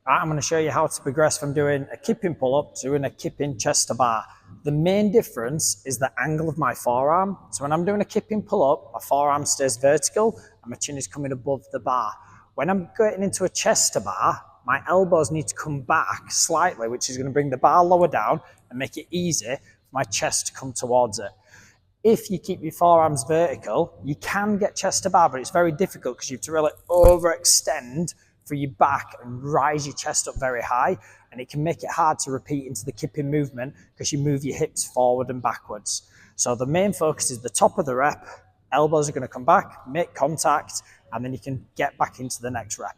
I'm going to show you how to progress from doing a kipping pull-up to doing a kipping chest to bar. The main difference is the angle of my forearm. So when I'm doing a kipping pull-up, my forearm stays vertical and my chin is coming above the bar. When I'm getting into a chest to bar, my elbows need to come back slightly, which is going to bring the bar lower down and make it easy for my chest to come towards it. If you keep your forearms vertical, you can get chest to bar, but it's very difficult because you have to really overextend for your back and rise your chest up very high, and it can make it hard to repeat into the kipping movement because you move your hips forward and backwards. So the main focus is the top of the rep, elbows are going to come back, make contact, and then you can get back into the next rep.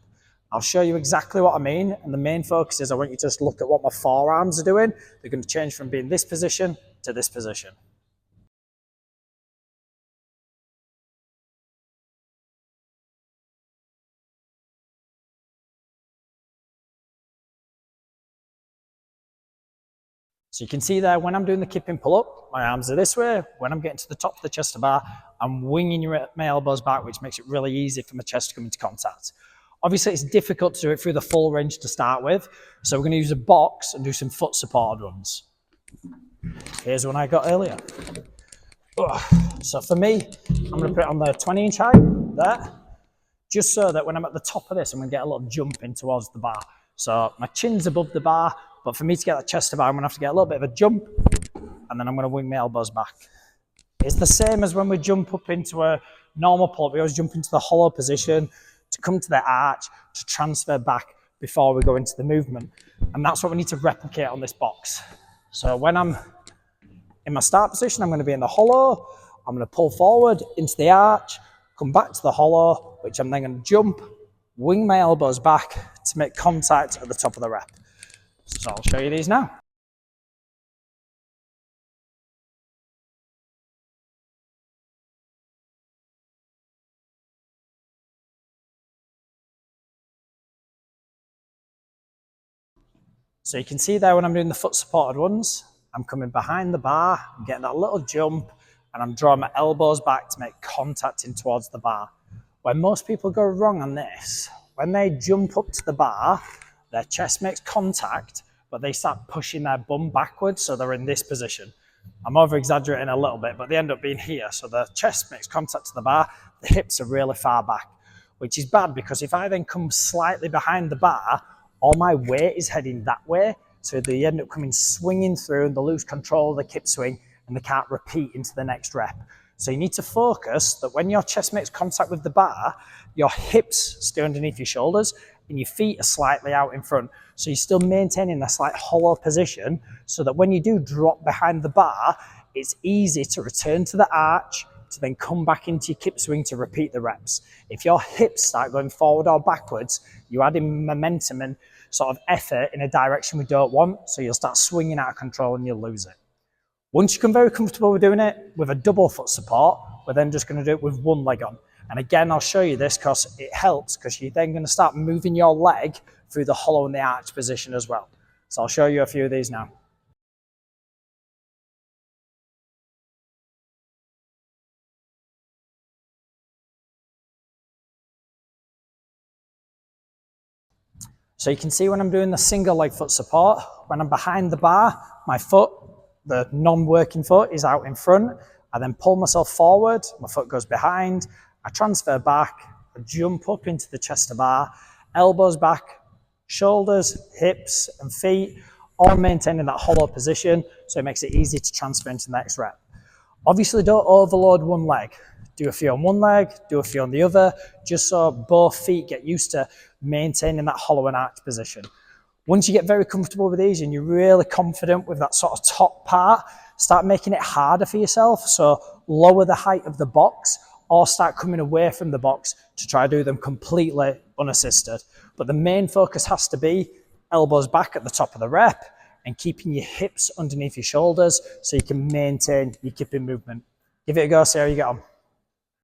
I'll show you exactly what I mean, and the main focus is I want you to just look at what my forearms are doing. They're going to change from being this position to this position. So you can see there, when I'm doing the kipping pull-up, my arms are this way. When I'm getting to the top of the chest to bar, I'm winging my elbows back, which makes it really easy for my chest to come into contact. Obviously, it's difficult to do it through the full range to start with, so we're going to use a box and do some foot supported runs. Here's one I got earlier. So for me, I'm going to put it on the 20-inch height, there, just so that when I'm at the top of this, I'm going to get a little jump in towards the bar. So my chin's above the bar, but for me to get that chest to bar, I'm going to have to get a little bit of a jump, and then I'm going to wing my elbows back. It's the same as when we jump up into a normal pull-up. We always jump into the hollow position to come to the arch, to transfer back before we go into the movement. And that's what we need to replicate on this box. So when I'm in my start position, I'm going to be in the hollow. I'm going to pull forward into the arch, come back to the hollow, which I'm then going to jump, wing my elbows back to make contact at the top of the rep. So I'll show you these now. So you can see there when I'm doing the foot supported ones, I'm coming behind the bar, I'm getting that little jump, and I'm drawing my elbows back to make contact in towards the bar. Where most people go wrong on this, when they jump up to the bar, their chest makes contact, but they start pushing their bum backwards, so they're in this position. I'm over exaggerating a little bit, but they end up being here. So the chest makes contact to the bar, the hips are really far back, which is bad because if I then come slightly behind the bar, all my weight is heading that way. So they end up coming swinging through and they lose control of the kip swing and they can't repeat into the next rep. So you need to focus that when your chest makes contact with the bar, your hips stay underneath your shoulders and your feet are slightly out in front. So you're still maintaining a slight hollow position so that when you do drop behind the bar, it's easy to return to the arch to then come back into your kip swing to repeat the reps. If your hips start going forward or backwards, you're adding momentum and sort of effort in a direction we don't want, so you'll start swinging out of control and you'll lose it. Once you become very comfortable with doing it with a double foot support, we're then just going to do it with one leg on. And again, I'll show you this because it helps because you're then going to start moving your leg through the hollow and the arch position as well. So I'll show you a few of these now. So you can see when I'm doing the single leg foot support, when I'm behind the bar, my foot, the non-working foot, is out in front. I then pull myself forward, my foot goes behind, I transfer back, I jump up into the chest to bar, elbows back, shoulders, hips and feet, all maintaining that hollow position, so it makes it easy to transfer into the next rep. Obviously don't overload one leg. Do a few on one leg, do a few on the other, just so both feet get used to maintaining that hollow and arch position. Once you get very comfortable with these and you're really confident with that sort of top part, start making it harder for yourself. So lower the height of the box or start coming away from the box to try to do them completely unassisted. But the main focus has to be elbows back at the top of the rep and keeping your hips underneath your shoulders so you can maintain your kipping movement. Give it a go, see how you get on.